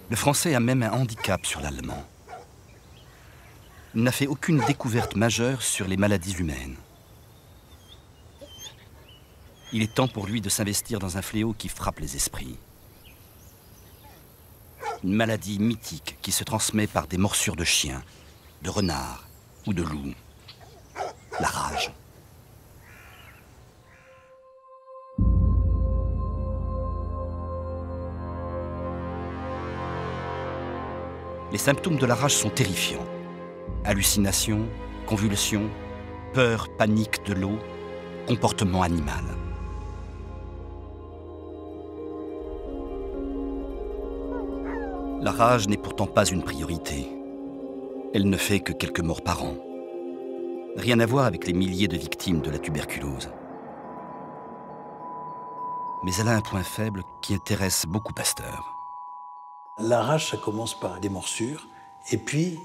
Le français a même un handicap sur l'allemand. Il n'a fait aucune découverte majeure sur les maladies humaines. Il est temps pour lui de s'investir dans un fléau qui frappe les esprits. Une maladie mythique qui se transmet par des morsures de chiens, de renards ou de loups. La rage. Les symptômes de la rage sont terrifiants. Hallucinations, convulsions, peur, panique de l'eau, comportement animal. La rage n'est pourtant pas une priorité. Elle ne fait que quelques morts par an. Rien à voir avec les milliers de victimes de la tuberculose. Mais elle a un point faible qui intéresse beaucoup Pasteur. La rage, ça commence par des morsures, et puis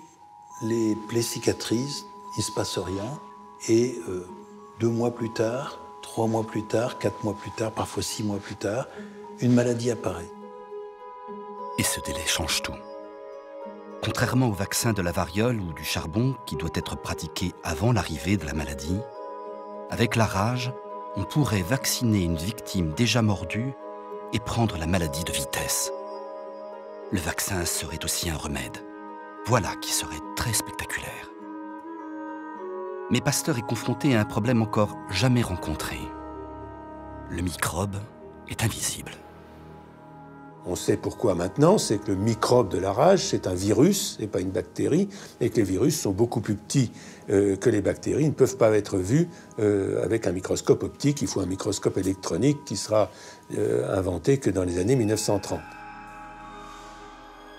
les plaies cicatrisent, il ne se passe rien, et 2 mois plus tard, 3 mois plus tard, 4 mois plus tard, parfois 6 mois plus tard, une maladie apparaît. Et ce délai change tout. Contrairement au vaccin de la variole ou du charbon qui doit être pratiqué avant l'arrivée de la maladie, avec la rage, on pourrait vacciner une victime déjà mordue et prendre la maladie de vitesse. Le vaccin serait aussi un remède. Voilà qui serait très spectaculaire. Mais Pasteur est confronté à un problème encore jamais rencontré. Le microbe est invisible. On sait pourquoi maintenant, c'est que le microbe de la rage, c'est un virus, et pas une bactérie, et que les virus sont beaucoup plus petits que les bactéries, ils ne peuvent pas être vus avec un microscope optique, il faut un microscope électronique qui sera inventé que dans les années 1930.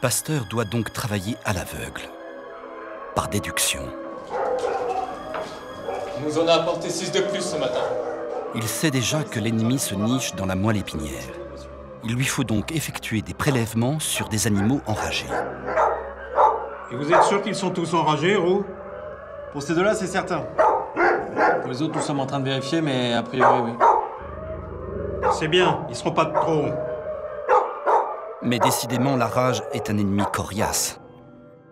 Pasteur doit donc travailler à l'aveugle, par déduction. On nous en a apporté 6 de plus ce matin. Il sait déjà que l'ennemi se niche dans la moelle épinière. Il lui faut donc effectuer des prélèvements sur des animaux enragés. Et vous êtes sûr qu'ils sont tous enragés, Roux? Pour ces deux-là, c'est certain. Pour les autres, nous sommes en train de vérifier, mais a priori, oui. C'est bien, ils seront pas de trop. Mais décidément, la rage est un ennemi coriace.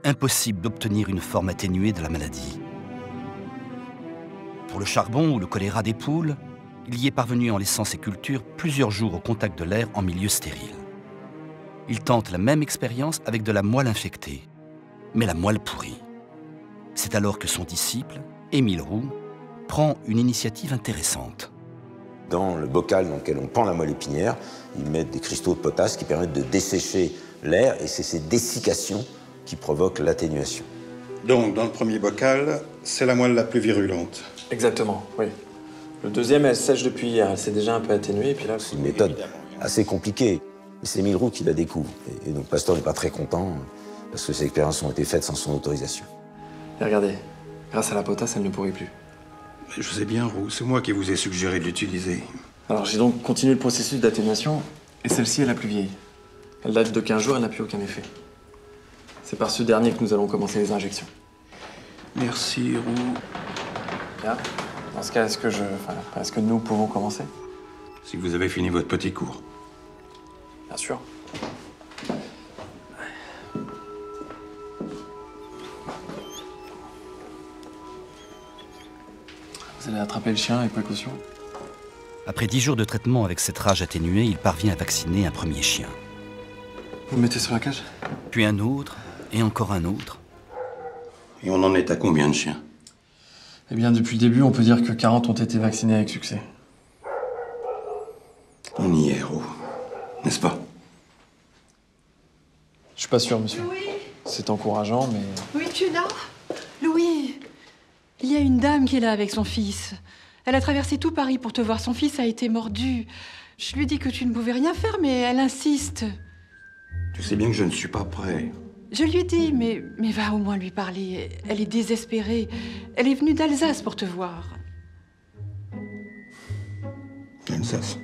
Impossible d'obtenir une forme atténuée de la maladie. Pour le charbon ou le choléra des poules, il y est parvenu en laissant ses cultures plusieurs jours au contact de l'air en milieu stérile. Il tente la même expérience avec de la moelle infectée, mais la moelle pourrie. C'est alors que son disciple, Émile Roux, prend une initiative intéressante. Dans le bocal dans lequel on pend la moelle épinière, ils mettent des cristaux de potasse qui permettent de dessécher l'air, et c'est ces dessiccations qui provoquent l'atténuation. Donc, dans le premier bocal, c'est la moelle la plus virulente. Exactement, oui. Le deuxième, elle sèche depuis hier, elle s'est déjà un peu atténuée, et puis là... C'est une méthode assez compliquée, mais c'est Émile Roux qui la découvre. Et donc Pasteur n'est pas très content, parce que ces expériences ont été faites sans son autorisation. Et regardez, grâce à la potasse, elle ne pourrit plus. Je sais bien, Roux, c'est moi qui vous ai suggéré de l'utiliser. Alors j'ai donc continué le processus d'atténuation, et celle-ci est la plus vieille. Elle date de 15 jours, elle n'a plus aucun effet. C'est par ce dernier que nous allons commencer les injections. Merci, Roux. Bien. Dans ce cas, est-ce que nous pouvons commencer? Si vous avez fini votre petit cours. Bien sûr. Vous allez attraper le chien avec précaution. Après 10 jours de traitement avec cette rage atténuée, il parvient à vacciner un premier chien. Vous le mettez sur la cage? Puis un autre, et encore un autre. Et on en est à combien de chiens? Eh bien, depuis le début, on peut dire que 40 ont été vaccinés avec succès. On y est, Roux. N'est-ce pas? Je suis pas sûr, monsieur. Louis? C'est encourageant, mais... Oui, tu es là? Louis, il y a une dame qui est là avec son fils. Elle a traversé tout Paris pour te voir. Son fils a été mordu. Je lui dis que tu ne pouvais rien faire, mais elle insiste. Tu sais bien que je ne suis pas prêt. Je lui ai dit, mais va au moins lui parler. Elle est désespérée. Elle est venue d'Alsace pour te voir. Alsace.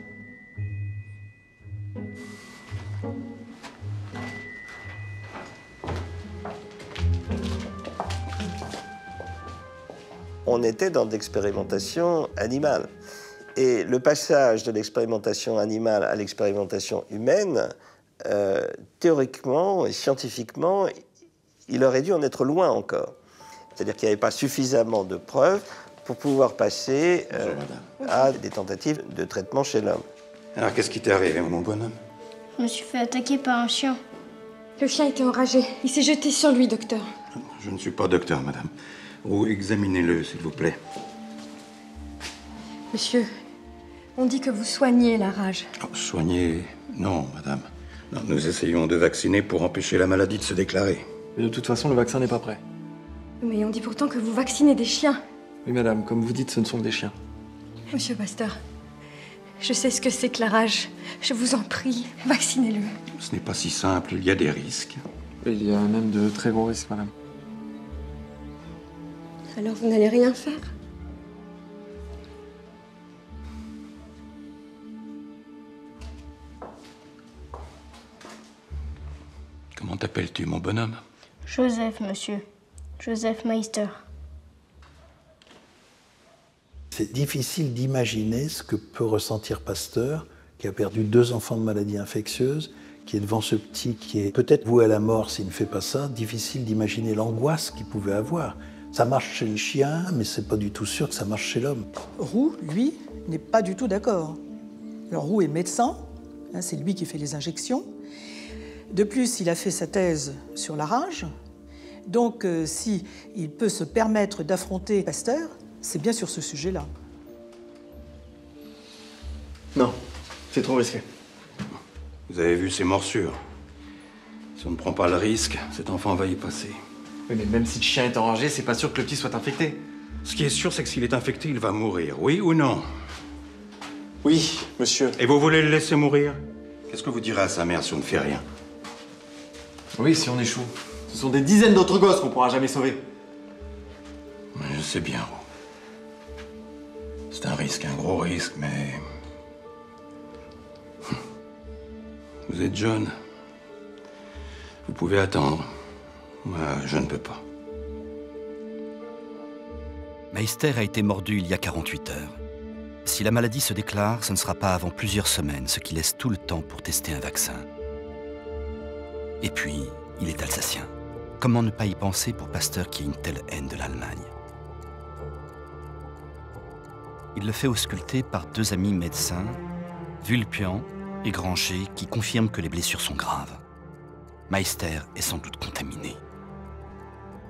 On était dans l'expérimentation animale. Et le passage de l'expérimentation animale à l'expérimentation humaine théoriquement et scientifiquement, il aurait dû en être loin encore. C'est-à-dire qu'il n'y avait pas suffisamment de preuves pour pouvoir passer à des tentatives de traitement chez l'homme. Alors, qu'est-ce qui t'est arrivé, mon bonhomme? Je me suis fait attaquer par un chien. Le chien était enragé. Il s'est jeté sur lui, docteur. Je ne suis pas docteur, madame. Ou examinez-le, s'il vous plaît. Monsieur, on dit que vous soignez la rage. Oh, soignez... Non, madame. Non, nous essayons de vacciner pour empêcher la maladie de se déclarer. Mais de toute façon, le vaccin n'est pas prêt. Mais on dit pourtant que vous vaccinez des chiens. Oui, madame, comme vous dites, ce ne sont que des chiens. Monsieur Pasteur, je sais ce que c'est que la rage. Je vous en prie, vaccinez-le. Ce n'est pas si simple, il y a des risques. Et il y a même de très gros risques, madame. Alors vous n'allez rien faire? Comment t'appelles-tu, mon bonhomme? Joseph, monsieur. Joseph Meister. C'est difficile d'imaginer ce que peut ressentir Pasteur, qui a perdu 2 enfants de maladies infectieuses, qui est devant ce petit qui est peut-être voué à la mort s'il ne fait pas ça. Difficile d'imaginer l'angoisse qu'il pouvait avoir. Ça marche chez le chien, mais c'est pas du tout sûr que ça marche chez l'homme. Roux, lui, n'est pas du tout d'accord. Alors Roux est médecin, hein, c'est lui qui fait les injections. De plus, il a fait sa thèse sur la rage. Donc, si il peut se permettre d'affronter Pasteur, c'est bien sur ce sujet-là. Non, c'est trop risqué. Vous avez vu ces morsures. Si on ne prend pas le risque, cet enfant va y passer. Oui, mais même si le chien est enragé, c'est pas sûr que le petit soit infecté. Ce qui est sûr, c'est que s'il est infecté, il va mourir. Oui ou non? Oui, monsieur. Et vous voulez le laisser mourir? Qu'est-ce que vous direz à sa mère si on ne fait rien? Oui, si on échoue. Ce sont des dizaines d'autres gosses qu'on pourra jamais sauver. Je sais bien. C'est un risque, un gros risque, mais... Vous êtes jeune. Vous pouvez attendre. Moi, je ne peux pas. Meister a été mordu il y a 48 heures. Si la maladie se déclare, ce ne sera pas avant plusieurs semaines, ce qui laisse tout le temps pour tester un vaccin. Et puis, il est alsacien. Comment ne pas y penser pour Pasteur qui a une telle haine de l'Allemagne? Il le fait ausculter par 2 amis médecins, Vulpian et Granger, qui confirment que les blessures sont graves. Meister est sans doute contaminé.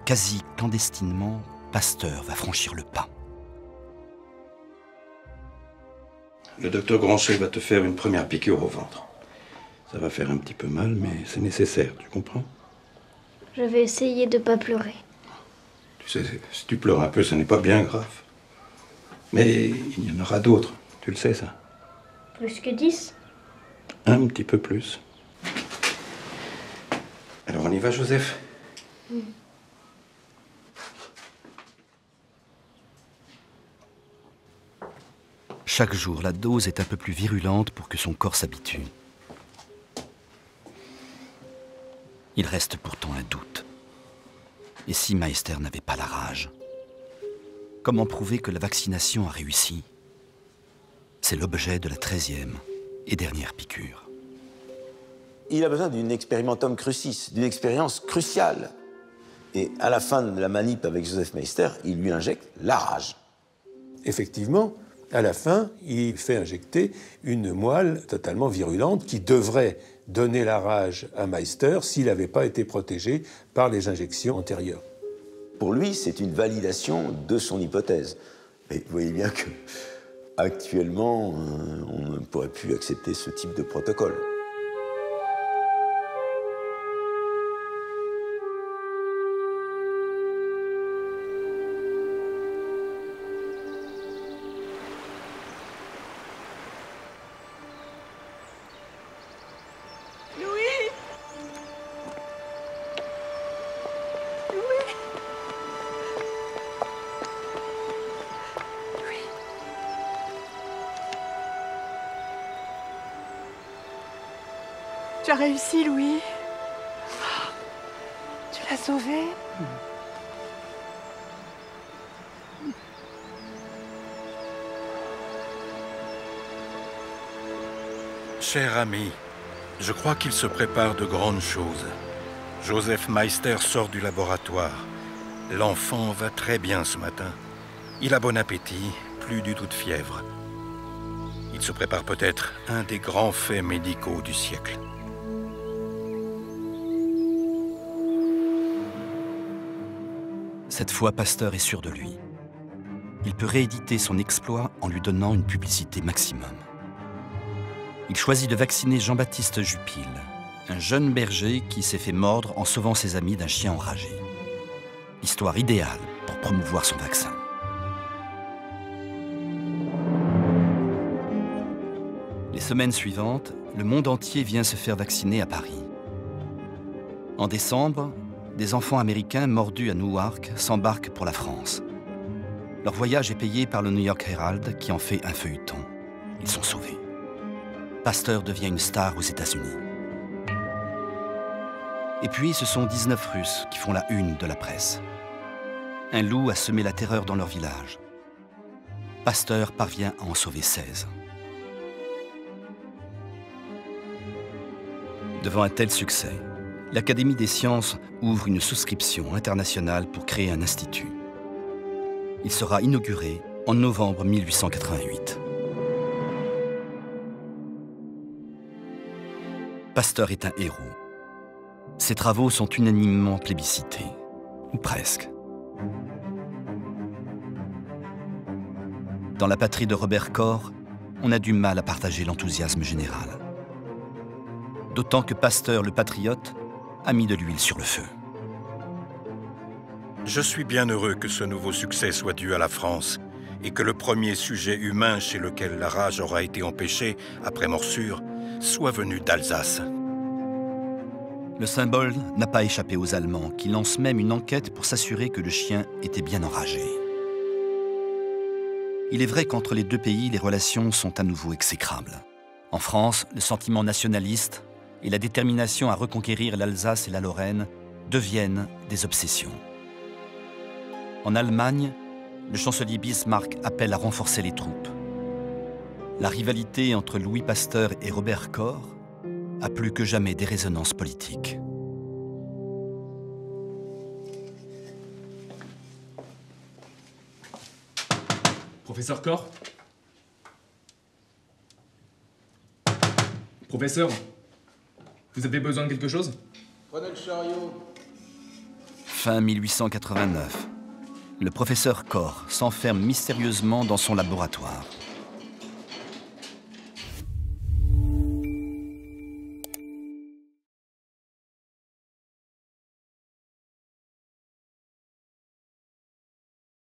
Quasi clandestinement, Pasteur va franchir le pas. Le docteur Granger va te faire une première piqûre au ventre. Ça va faire un petit peu mal, mais c'est nécessaire, tu comprends? Je vais essayer de pas pleurer. Tu sais, si tu pleures un peu, ce n'est pas bien grave. Mais il y en aura d'autres, tu le sais ça? Plus que 10? Un petit peu plus. Alors on y va, Joseph? Chaque jour, la dose est un peu plus virulente pour que son corps s'habitue. Il reste pourtant un doute. Et si Meister n'avait pas la rage? Comment prouver que la vaccination a réussi? C'est l'objet de la 13e et dernière piqûre. Il a besoin d'une expérimentum crucis, d'une expérience cruciale. Et à la fin de la manip avec Joseph Meister, il lui injecte la rage. Effectivement, à la fin, il fait injecter une moelle totalement virulente qui devrait donner la rage à Meister s'il n'avait pas été protégé par les injections antérieures. Pour lui, c'est une validation de son hypothèse. Mais vous voyez bien que, actuellement, on ne pourrait plus accepter ce type de protocole. Tu as réussi, Louis. Tu l'as sauvé. Cher ami, Je crois qu'il se prépare de grandes choses. Joseph Meister sort du laboratoire. L'enfant va très bien ce matin. Il a bon appétit, plus du tout de fièvre. Il se prépare peut-être un des grands faits médicaux du siècle. Cette fois, Pasteur est sûr de lui. Il peut rééditer son exploit en lui donnant une publicité maximum. Il choisit de vacciner Jean-Baptiste Jupil, un jeune berger qui s'est fait mordre en sauvant ses amis d'un chien enragé. Histoire idéale pour promouvoir son vaccin. Les semaines suivantes, le monde entier vient se faire vacciner à Paris. En décembre, des enfants américains mordus à Newark s'embarquent pour la France. Leur voyage est payé par le New York Herald qui en fait un feuilleton. Ils sont sauvés. Pasteur devient une star aux États-Unis. Et puis, ce sont 19 Russes qui font la une de la presse. Un loup a semé la terreur dans leur village. Pasteur parvient à en sauver 16. Devant un tel succès, l'Académie des sciences ouvre une souscription internationale pour créer un institut. Il sera inauguré en novembre 1888. Pasteur est un héros. Ses travaux sont unanimement plébiscités, ou presque. Dans la patrie de Robert Koch, on a du mal à partager l'enthousiasme général. D'autant que Pasteur, le patriote, a mis de l'huile sur le feu. Je suis bien heureux que ce nouveau succès soit dû à la France et que le premier sujet humain chez lequel la rage aura été empêchée, après morsure, soit venu d'Alsace. Le symbole n'a pas échappé aux Allemands, qui lancent même une enquête pour s'assurer que le chien était bien enragé. Il est vrai qu'entre les deux pays, les relations sont à nouveau exécrables. En France, le sentiment nationaliste et la détermination à reconquérir l'Alsace et la Lorraine deviennent des obsessions. En Allemagne, le chancelier Bismarck appelle à renforcer les troupes. La rivalité entre Louis Pasteur et Robert Koch a plus que jamais des résonances politiques. Professeur Koch ? Professeur, vous avez besoin de quelque chose ? Prenez le chariot. Fin 1889, le professeur Koch s'enferme mystérieusement dans son laboratoire.